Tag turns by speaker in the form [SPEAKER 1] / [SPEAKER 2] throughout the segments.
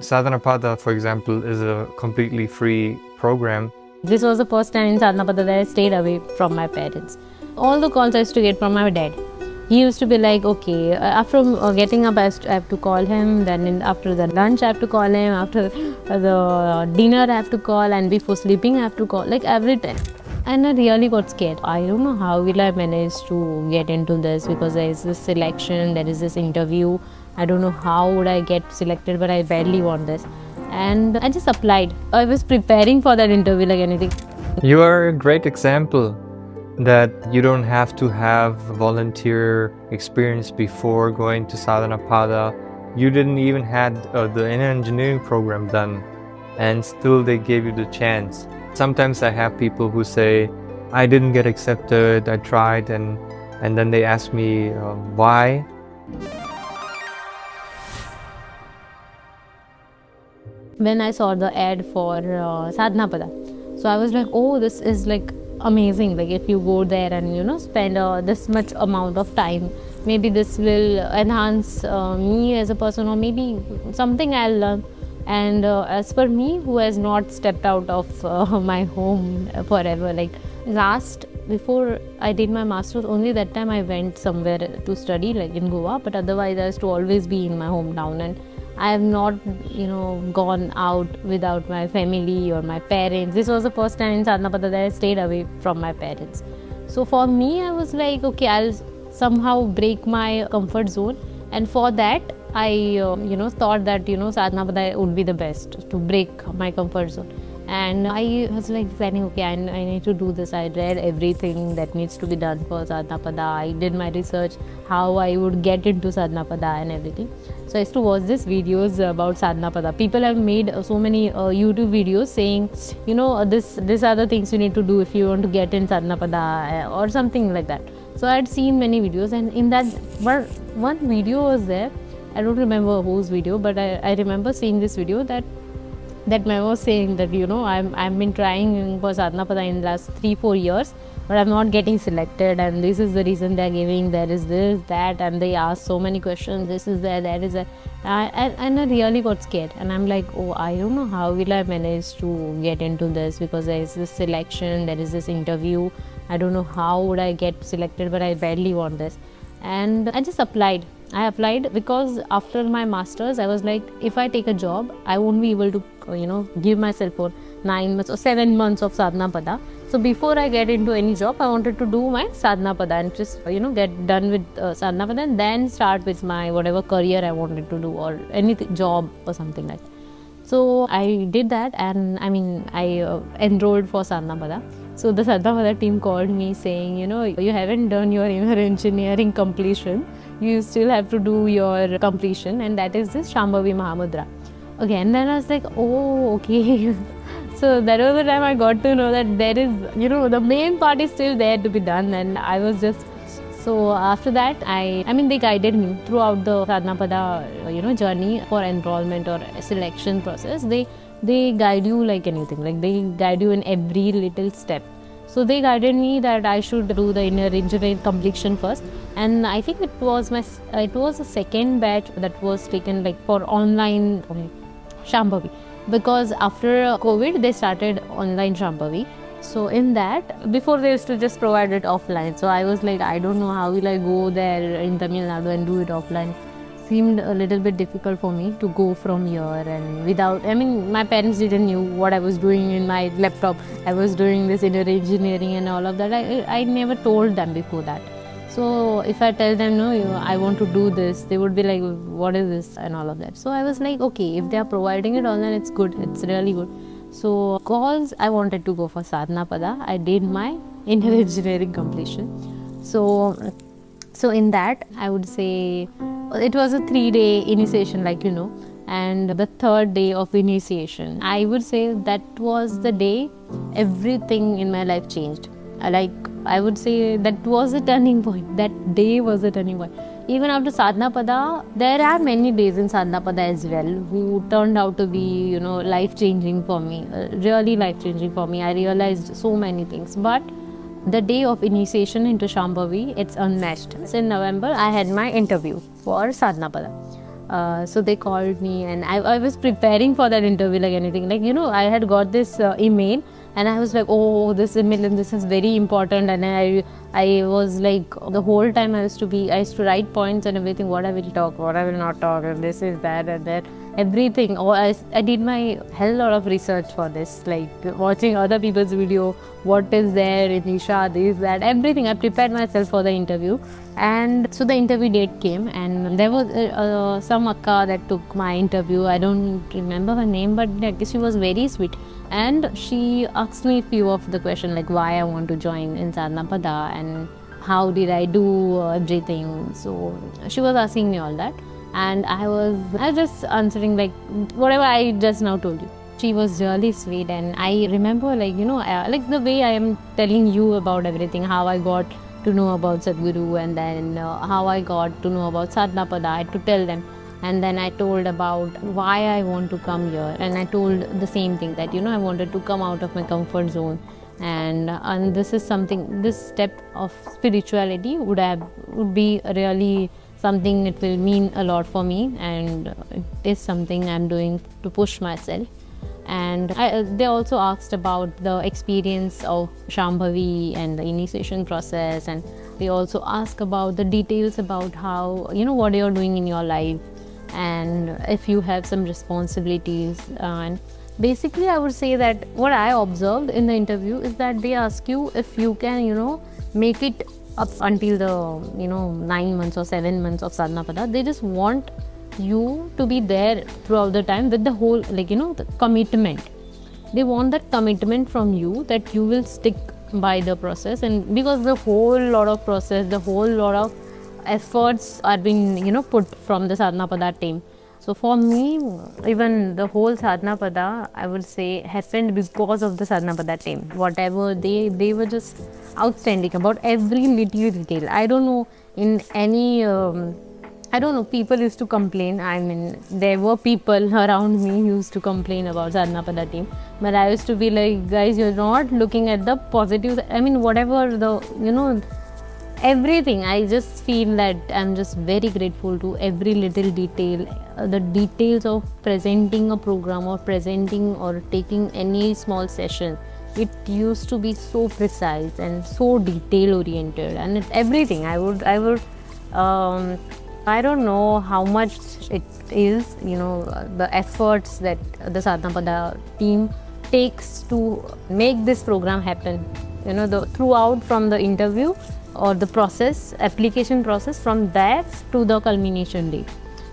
[SPEAKER 1] Sadhanapada, for example, is a completely free program.
[SPEAKER 2] This was the first time in Sadhanapada that I stayed away from my parents. All the calls I used to get from my dad. He used to be like, okay, after getting up, I have to call him. Then after the lunch, I have to call him. After the dinner, I have to call. And before sleeping, I have to call. Like every time. And I really got scared. I don't know how will I manage to get into this, because there is this selection, there is this interview. I don't know how would I get selected, but I badly want this. And I just applied. I was preparing for that interview like anything.
[SPEAKER 1] You are a great example that you don't have to have volunteer experience before going to Sadhanapada. You didn't even had the inner engineering program done, and still they gave you the chance. Sometimes I have people who say, I didn't get accepted, I tried, and then they ask me why.
[SPEAKER 2] When I saw the ad for Sadhanapada, so I was like, oh, this is like amazing. Like if you go there and spend this much amount of time, maybe this will enhance me as a person, or maybe something I'll learn. And as for me, who has not stepped out of my home forever, like before I did my master's, only that time I went somewhere to study, like in Goa, but otherwise I used to always be in my hometown, and I have not, gone out without my family or my parents. This was the first time in Sadhanapada that I stayed away from my parents. So for me, I was like, okay, I'll somehow break my comfort zone, and for that, I thought that Sadhanapada would be the best to break my comfort zone. And I was like planning, okay, I need to do this. I read everything that needs to be done for Sadhanapada. I did my research, how I would get into Sadhanapada and everything. So I used to watch these videos about Sadhanapada. People have made so many YouTube videos saying, these are the things you need to do if you want to get in Sadhanapada or something like that. So I had seen many videos, and in that one video was there. I don't remember whose video, but I remember seeing this video that man was saying that I've been trying for Sadhanapada in the last 3-4 years, but I'm not getting selected, and this is the reason they're giving. There is this, that, and they ask so many questions. This is there, that is there. And I really got scared, and I'm like, oh, I don't know how will I manage to get into this, because there is this selection, there is this interview. I don't know how would I get selected, but I badly want this. And I just applied. I applied because after my master's, I was like, if I take a job, I won't be able to, give myself for 9 months or 7 months of Sadhanapada. So before I get into any job, I wanted to do my Sadhanapada and just, get done with Sadhanapada, and then start with my whatever career I wanted to do, or any job or something like that. So I did that, and I enrolled for Sadhanapada. So the Sadhanapada team called me saying, you haven't done your inner engineering completion. You still have to do your completion, and that is this Shambhavi Mahamudra. Okay, and then I was like, oh, okay. So that was the time I got to know that there is, the main part is still there to be done, and I was just. So after that, they guided me throughout the Sadhanapada, journey for enrollment or selection process. They guide you like anything, like they guide you in every little step. So they guided me that I should do the inner engineering completion first, and I think it was the second batch that was taken like for online Shambhavi, because after COVID they started online Shambhavi. So in that, before they used to just provide it offline. So I was like, I don't know how will I go there in Tamil Nadu and do it offline. Seemed a little bit difficult for me to go from here, and without, my parents didn't knew what I was doing in my laptop. I was doing this inner engineering and all of that. I never told them before that. So if I tell them, no, I want to do this, they would be like, what is this and all of that. So I was like, okay, if they are providing it online, it's good, it's really good. So because I wanted to go for Sadhanapada, I did my inner engineering completion. So in that, I would say it was a 3-day initiation, and the 3rd day of the initiation, I would say that was the day everything in my life changed. I would say that was a turning point. That day was a turning point. Even after Sadhanapada, there are many days in Sadhanapada as well who turned out to be, life-changing for me, really life-changing for me. I realized so many things. But the day of initiation into Shambhavi, it's unmatched. So in November, I had my interview for Sadhanapada. So they called me, and I was preparing for that interview like anything. Like, I had got this email, and I was like, oh, this email, and this is very important. And I was like, the whole time I used to write points and everything, what I will talk, what I will not talk, and this is that and that, everything. Oh, I did my hell lot of research for this, like watching other people's video, what is there in Isha, this, that, everything. I prepared myself for the interview. And so the interview date came, and there was some akka that took my interview. I don't remember her name, but she was very sweet. And she asked me a few of the questions, like why I want to join in Sadhanapada and how did I do everything. So she was asking me all that, and I was just answering like whatever I just now told you. She was really sweet, and I remember like the way I am telling you about everything, how I got to know about Sadhguru, and then how I got to know about Sadhanapada. I had to tell them. And then I told about why I want to come here, and I told the same thing that I wanted to come out of my comfort zone, and this is something, this step of spirituality would be really something, it will mean a lot for me, and it is something I'm doing to push myself. And they also asked about the experience of Shambhavi and the initiation process, and they also asked about the details about how what you're doing in your life, and if you have some responsibilities. And basically I would say that what I observed in the interview is that they ask you if you can make it up until the 9 months or 7 months of Sadhanapada. They just want you to be there throughout the time with the whole the commitment. They want that commitment from you, that you will stick by the process, and because the whole lot of process, the whole lot of efforts are being put from the Sadhanapada team. So for me, even the whole Sadhanapada, I would say, happened because of the Sadhanapada team. Whatever they were just outstanding about every little detail. I don't know, in any people used to complain. I mean, there were people around me who used to complain about Sadhanapada team, but I used to be like, guys, you're not looking at the positives. I mean, whatever the everything. I just feel that I'm just very grateful to every little detail. The details of presenting a program or presenting or taking any small session, it used to be so precise and so detail oriented, and everything. I don't know how much it is, the efforts that the Sadhanapada team takes to make this program happen. Throughout, from the interview or the process, application process, from that to the culmination day.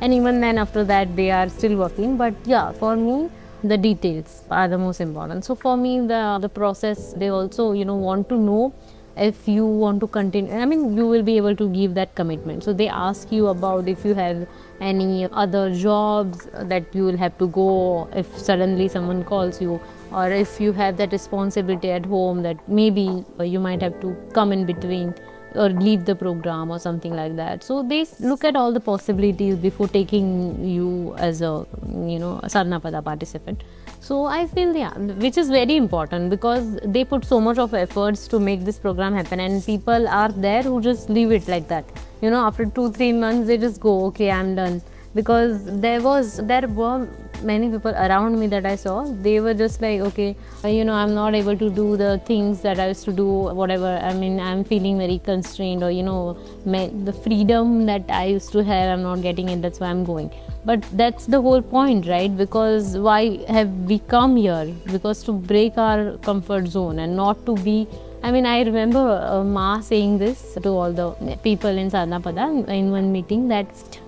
[SPEAKER 2] And even then, after that, they are still working. But yeah, for me, the details are the most important. So for me, the process, they also want to know if you want to continue. I mean, you will be able to give that commitment. So they ask you about if you have any other jobs that you will have to go if suddenly someone calls you, or if you have that responsibility at home that maybe you might have to come in between or leave the program or something like that. So they look at all the possibilities before taking you as a Sadhanapada participant. So I feel, which is very important, because they put so much of efforts to make this program happen, and people are there who just leave it like that. After 2-3 months they just go, okay, I'm done. Because there were many people around me that I saw, they were just like, okay, I'm not able to do the things that I used to do, whatever. I mean, I'm feeling very constrained, or the freedom that I used to have, I'm not getting it, that's why I'm going. But that's the whole point, right? Because why have we come here? Because to break our comfort zone and not to be. I mean, I remember Ma saying this to all the people in Sadhanapada in one meeting, that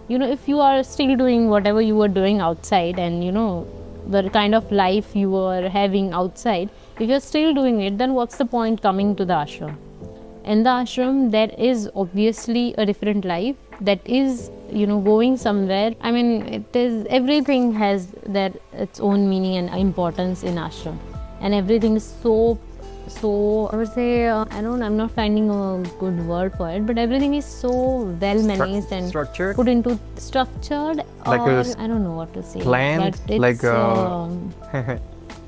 [SPEAKER 2] if you are still doing whatever you were doing outside, and the kind of life you were having outside, if you're still doing it, then what's the point coming to the ashram? In the ashram, there is obviously a different life that is going somewhere. I mean, everything has its own meaning and importance in ashram, and everything is so I would say, I'm not finding a good word for it, but everything is so well managed and
[SPEAKER 1] structured,
[SPEAKER 2] put into structured,
[SPEAKER 1] like
[SPEAKER 2] or I don't know what to say,
[SPEAKER 1] planned,
[SPEAKER 2] but it's,
[SPEAKER 1] like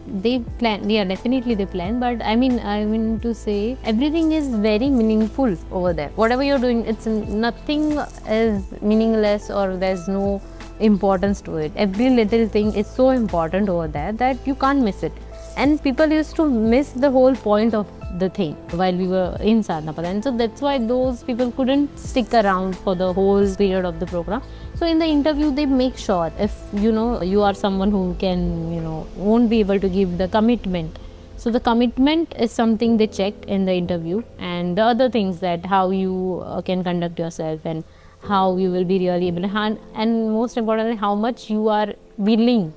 [SPEAKER 2] they plan, definitely they plan, but I mean to say, everything is very meaningful over there. Whatever you're doing, it's nothing is meaningless, or there's no importance to it. Every little thing is so important over there that you can't miss it. And people used to miss the whole point of the thing while we were in Sadhanapada. And so that's why those people couldn't stick around for the whole period of the program. So in the interview, they make sure if you are someone who can, won't be able to give the commitment. So the commitment is something they checked in the interview, and the other things that how you can conduct yourself and how you will be really able to, and most importantly, how much you are willing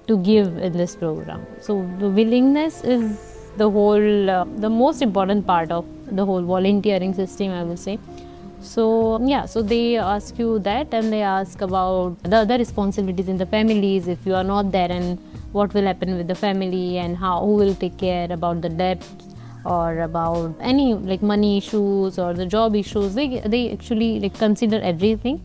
[SPEAKER 2] to give in this program. So the willingness is the whole, the most important part of the whole volunteering system, I would say. So yeah, so they ask you that, and they ask about the other responsibilities in the families if you are not there, and what will happen with the family, and who will take care about the debt, or about any like money issues or the job issues. They actually like consider everything.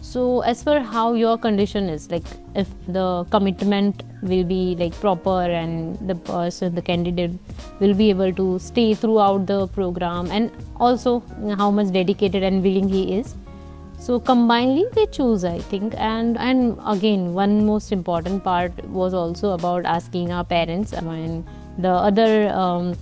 [SPEAKER 2] So as per how your condition is, like if the commitment will be like proper and the candidate will be able to stay throughout the program, and also how much dedicated and willing he is. So combinedly they choose, I think. And again, one most important part was also about asking our parents. I mean, the other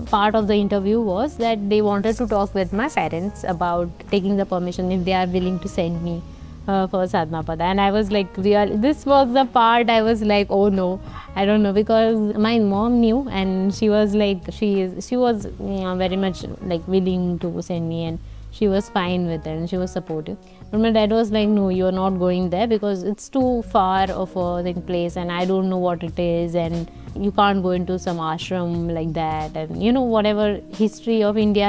[SPEAKER 2] part of the interview was that they wanted to talk with my parents about taking the permission if they are willing to send me for Sadhanapada. And I was like, this was the part I was like, oh no, I don't know, because my mom knew, and she was like, she was very much like willing to send me, and she was fine with it, and she was supportive. But my dad was like, no, you're not going there because it's too far of a place, and I don't know what it is, and you can't go into some ashram like that, and whatever history of India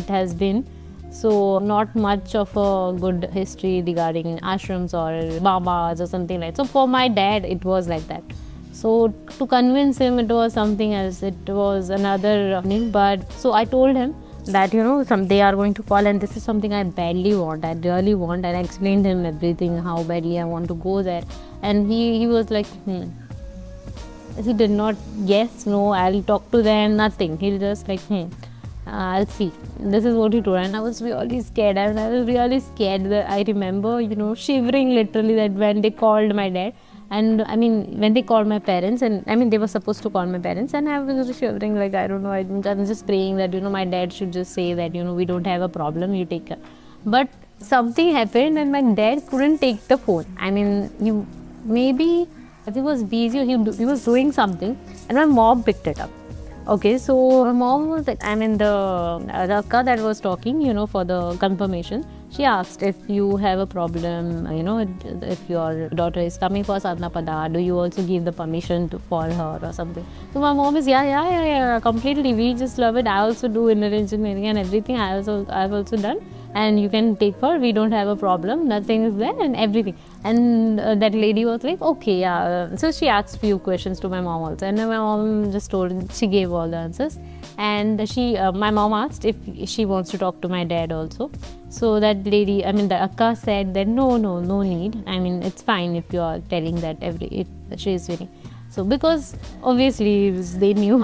[SPEAKER 2] has been. So not much of a good history regarding ashrams or babas or something like that. So for my dad, it was like that. So to convince him, it was something else. It was another thing. But so I told him that they are going to call, and this is something I badly want. I really want, and I explained him everything, how badly I want to go there. And he was like, He did not yes, no, I'll talk to them, nothing. He'll just like, I'll see. This is what he told, and I was really scared. And I was really scared that I remember, shivering literally that when they called my dad. And I mean, when they called my parents, and I mean, they were supposed to call my parents, and I was shivering like, I don't know, I was just praying that, my dad should just say that, we don't have a problem, you take care. But something happened, and my dad couldn't take the phone. I mean, maybe he was busy, he was doing something, and my mom picked it up. Okay, so my mom was like, the akka that was talking, for the confirmation, she asked if you have a problem, if your daughter is coming for Sadhanapada, do you also give the permission for her or something? So my mom is, yeah, completely. We just love it. I also do inner engineering and everything. I've also done. And you can take her. We don't have a problem. Nothing is there and everything. And that lady was like, okay, yeah. So she asked few questions to my mom also, and my mom just she gave all the answers. And my mom asked if she wants to talk to my dad also. So that lady, the akka said that no need. It's fine if you are telling that she is willing. So because obviously they knew,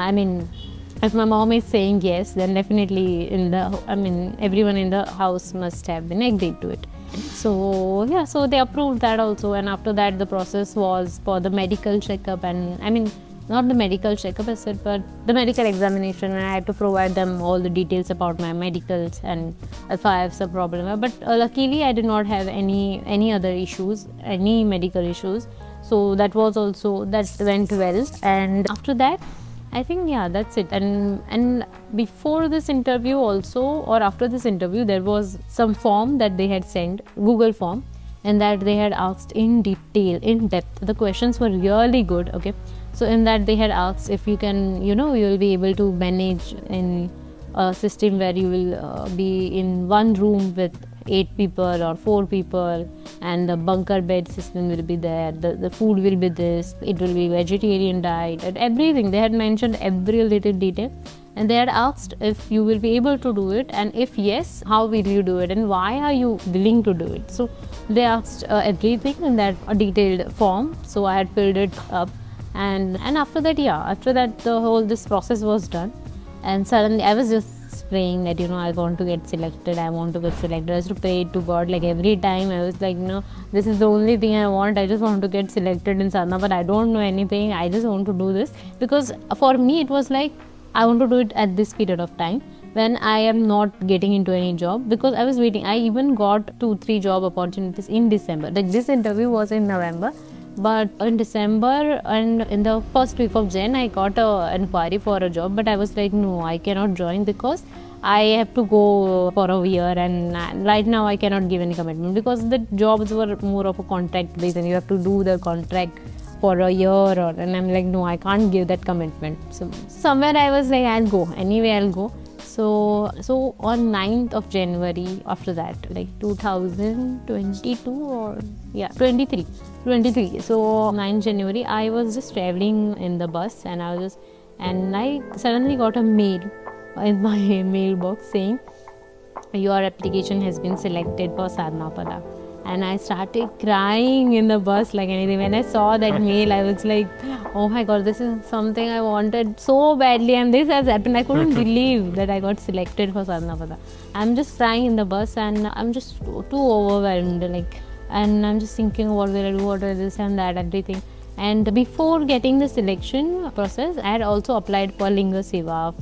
[SPEAKER 2] if my mom is saying yes, then definitely everyone in the house must have been agreed to it. So yeah, so they approved that also, and after that the process was for the medical checkup, and not the medical checkup as said, but the medical examination, and I had to provide them all the details about my medicals and if I have some problem. But luckily I did not have any other issues, any medical issues. So that went well, and after that I think, yeah, that's it. And before this interview also, or after this interview, there was some form that they had sent, Google form, and that they had asked in depth. The questions were really good, okay. So in that they had asked if you can, you will be able to manage in a system where you will be in one room with 8 people or 4 people, and the bunker bed system will be there, the food will be this, it will be vegetarian diet, and everything. They had mentioned every little detail, and they had asked if you will be able to do it, and if yes, how will you do it, and why are you willing to do it. So they asked everything in that detailed form. So I had filled it up, and after that this process was done, and suddenly I was just just praying that, I want to get selected. I want to get selected. I used to pray to God like every time. I was like, this is the only thing I want. I just want to get selected in sadhana, but I don't know anything. I just want to do this. Because for me, it was like, I want to do it at this period of time when I am not getting into any job, because I was waiting. I even got 2-3 job opportunities in December. Like this interview was in November, but in December and in the first week of Jan, I got an inquiry for a job, but I was like, no, I cannot join because I have to go for a year, and right now I cannot give any commitment because the jobs were more of a contract based and you have to do the contract for a year, and I'm like, no, I can't give that commitment. So somewhere I was like, I'll go. Anyway, I'll go. So on 9th of January, after that, like 2022 or 23. So 9th January, I was just traveling in the bus, and I suddenly got a mail in my mailbox saying, your application has been selected for Sadhanapada. And I started crying in the bus like anything. When I saw that mail, I was like, oh my God, this is something I wanted so badly, and this has happened. I couldn't believe that I got selected for Sadhanapada. I'm just crying in the bus, and I'm just too overwhelmed. And I'm just thinking, what will I do, what will this and that, everything. And before getting the selection process, I had also applied for Linga Seva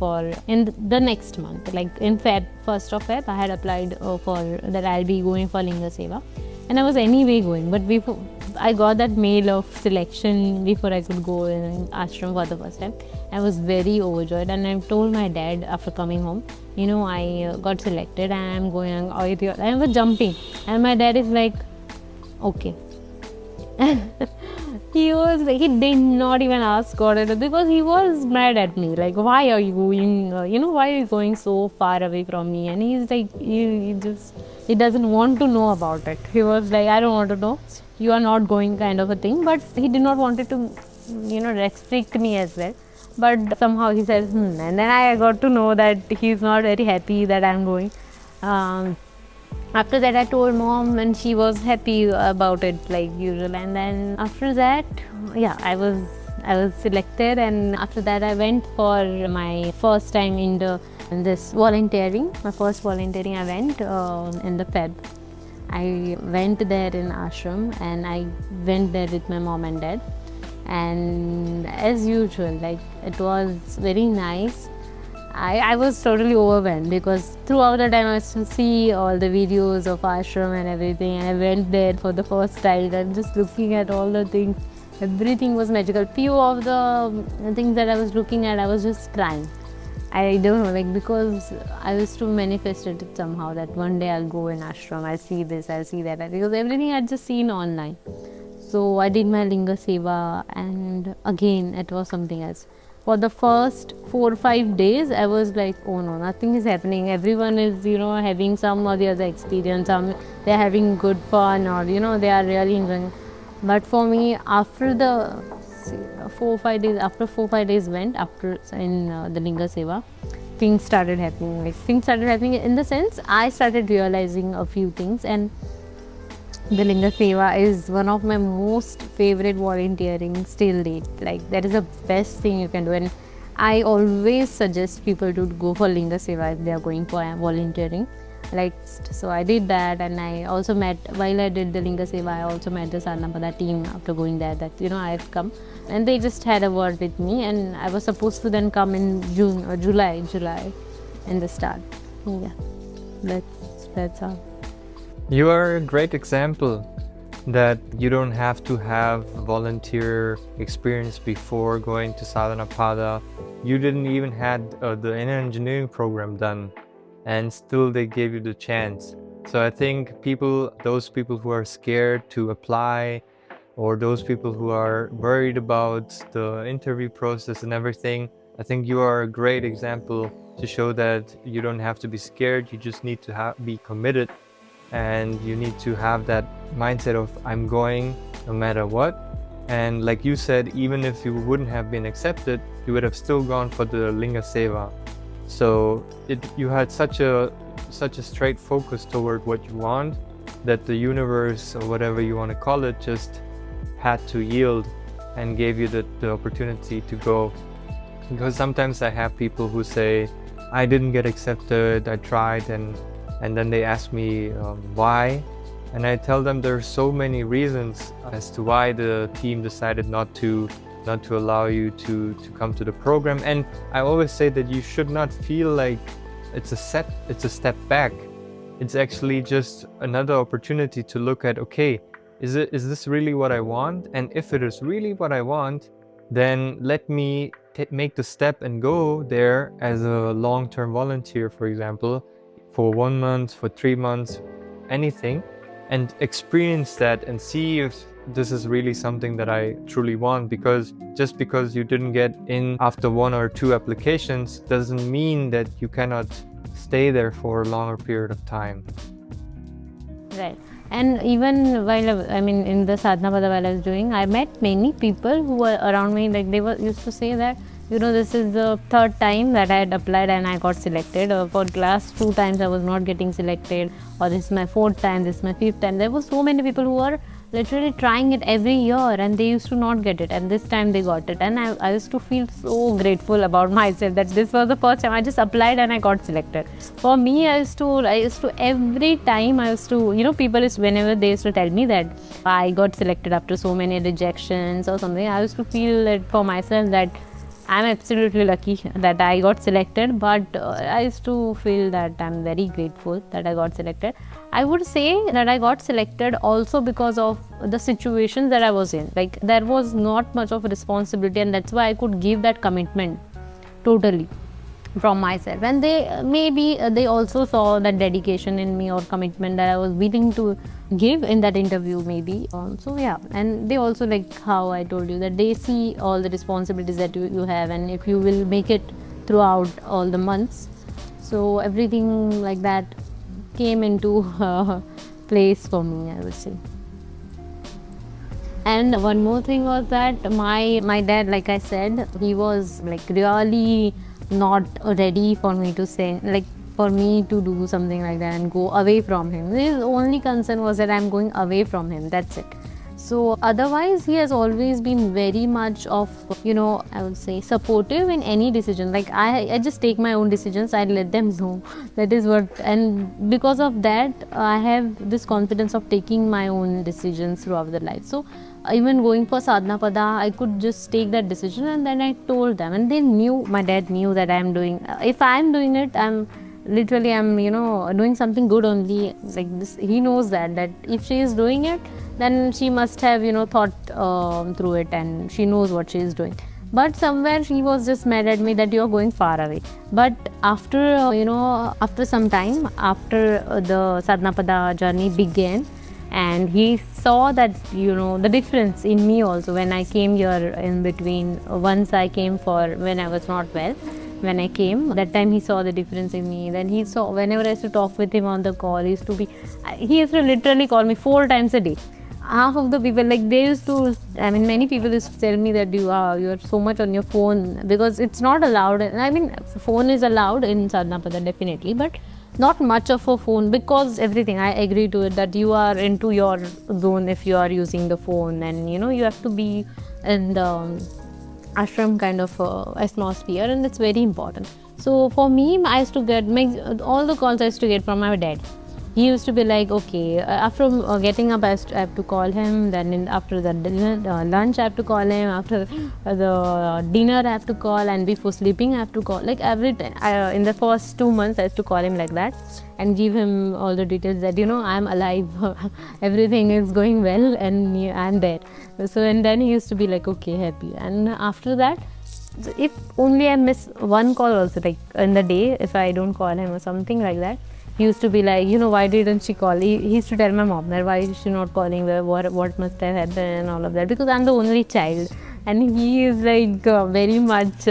[SPEAKER 2] in the next month. Like in 1st of Feb, I had applied for that I'll be going for Linga Seva. And I was anyway going. But before I got that mail of selection, before I could go in ashram for the first time, I was very overjoyed. And I told my dad after coming home, I got selected and I'm going. I was jumping. And my dad is like, okay. He did not even ask God because he was mad at me. Like, why are you going, why are you going so far away from me? And he's like, he doesn't want to know about it. He was like, I don't want to know. You are not going, kind of a thing. But he did not want it to, restrict me as well. But somehow he says, and then I got to know that he's not very happy that I'm going. After that, I told mom, and she was happy about it like usual. And then after that, I was selected. And after that, I went for my first time in this volunteering. My first volunteering, I went in the Feb. I went there in ashram, and I went there with my mom and dad. And as usual, it was very nice. I was totally overwhelmed because throughout the time I used to see all the videos of ashram and everything, and I went there for the first time and just looking at all the things. Everything was magical. Few of the things that I was looking at, I was just crying. I don't know, because I used to manifest it somehow that one day I'll go in ashram, I'll see this, I'll see that, because everything I'd just seen online. So I did my Linga Seva, and again it was something else. For the first 4 or 5 days, I was like, oh no, nothing is happening. Everyone is, having some or the other experience. They're having good fun, or, they are really enjoying. But for me, after the 4 or 5 days, after 4 or 5 days went, in the Linga Seva, things started happening. Things started happening in the sense, I started realizing a few things. And the Linga Seva is one of my most favorite volunteering still date. That is the best thing you can do. And I always suggest people to go for Linga Seva if they are going for volunteering. So I did that, and I also met, while I did the Linga Seva, I also met the Sadhanapada team after going there, that, I have come. And they just had a word with me, and I was supposed to then come in June or July in the start. That's how.
[SPEAKER 1] You are a great example that you don't have to have volunteer experience before going to Sadhanapada. You didn't even had the inner engineering program done, and still they gave you the chance. So I think those people who are scared to apply, or those people who are worried about the interview process and everything, I think you are a great example to show that you don't have to be scared. You just need to be committed. And you need to have that mindset of, I'm going no matter what. And like you said, even if you wouldn't have been accepted, you would have still gone for the Linga Seva. So you had such a straight focus toward what you want, that the universe, or whatever you want to call it, just had to yield and gave you the opportunity to go. Because sometimes I have people who say, I didn't get accepted. I tried, and then they asked me why, and I tell them there's so many reasons as to why the team decided not to allow you to come to the program. And I always say that you should not feel like it's a step back. It's actually just another opportunity to look at, okay, is this really what I want? And if it is really what I want, then let me make the step and go there as a long-term volunteer, for example, for 1 month, for 3 months, anything, and experience that and see if this is really something that I truly want. Because just because you didn't get in after 1 or 2 applications doesn't mean that you cannot stay there for a longer period of time.
[SPEAKER 2] Right. And even while in the Sadhanapada while I was doing, I met many people who were around me, like they were used to say that, this is the 3rd time that I had applied and I got selected, or for last 2 times I was not getting selected, or this is my 4th time, this is my 5th time. There were so many people who were literally trying it every year and they used to not get it, and this time they got it, and I used to feel so grateful about myself that this was the first time I just applied and I got selected. For me, I used to every time I used to, people whenever they used to tell me that I got selected after so many rejections or something, I used to feel it for myself that I'm absolutely lucky that I got selected, but I used to feel that I'm very grateful that I got selected. I would say that I got selected also because of the situations that I was in. Like, there was not much of a responsibility, and that's why I could give that commitment totally from myself. And they also saw that dedication in me or commitment that I was willing to give in that interview maybe. So yeah, and they also, like how I told you, that they see all the responsibilities that you have, and if you will make it throughout all the months. So everything like that came into place for me, I would say. And one more thing was that my dad, like I said, he was like really not ready for me to say, like for me to do something like that and go away from him. His only concern was that I'm going away from him, that's it. So otherwise he has always been very much of, I would say supportive in any decision. Like I just take my own decisions, I let them know. That is what, and because of that I have this confidence of taking my own decisions throughout the life. So even going for Sadhanapada, I could just take that decision, and then I told them, and they knew, my dad knew that I'm doing, if I'm doing it, I'm doing something good only. Like this, he knows that if she is doing it, then she must have thought through it, and she knows what she is doing. But somewhere she was just mad at me that you're going far away. But after after some time, after the Sadhanapada journey began, and he saw that the difference in me also when I came here in between. Once I came for when I was not well. When I came, that time he saw the difference in me. Then he saw, whenever I used to talk with him on the call, he used to literally call me 4 times a day. Half of the people, like they used to, many people used to tell me that you are so much on your phone, because it's not allowed. Phone is allowed in Sadhanapada definitely, but not much of a phone, because everything, I agree to it, that you are into your zone if you are using the phone, and you have to be in the ashram kind of atmosphere, and that's very important. So for me, I used to get all the calls I used to get from my dad. He used to be like, okay, after getting up, I have to call him. Then after the lunch, I have to call him. After the dinner, I have to call. And before sleeping, I have to call. Like every time, in the first 2 months, I used to call him like that and give him all the details that, I'm alive. Everything is going well and I'm there. So, and then he used to be like, okay, happy. And after that, if only I miss one call also, like in the day, if I don't call him or something like that, he used to be like, why didn't she call? He used to tell my mom that why is she not calling, what must have happened and all of that, because I'm the only child. And he is like very much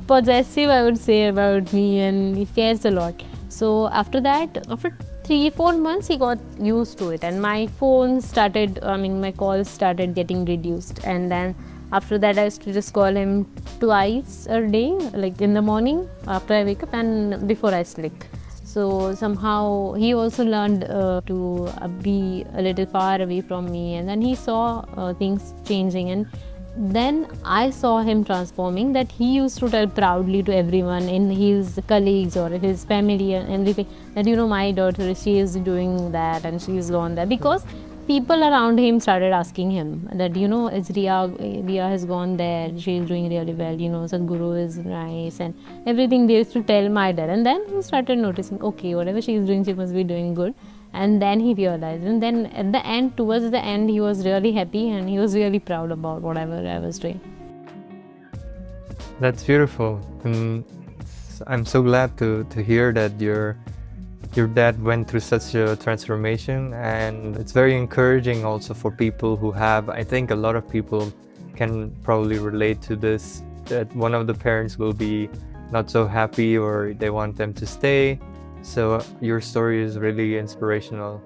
[SPEAKER 2] possessive, I would say, about me, and he cares a lot. So after that, after 3-4 months, he got used to it, and my phone started, my calls started getting reduced. And then after that, I used to just call him twice a day, like in the morning after I wake up and before I sleep. So somehow he also learned to be a little far away from me, and then he saw things changing, and then I saw him transforming, that he used to tell proudly to everyone in his colleagues or his family and everything that, you know, my daughter, she is doing that and she's gone there. Because people around him started asking him that, you know, is Riya has gone there, she is doing really well, you know, Sadhguru is nice and everything. They used to tell my dad, and then he started noticing, okay, whatever she is doing, she must be doing good. And then he realized, and then at the end, towards the end, he was really happy and he was really proud about whatever I was doing.
[SPEAKER 1] That's beautiful. And I'm so glad to hear that your dad went through such a transformation, and it's very encouraging also for people who have, I think a lot of people can probably relate to this, that one of the parents will be not so happy or they want them to stay. So your story is really inspirational.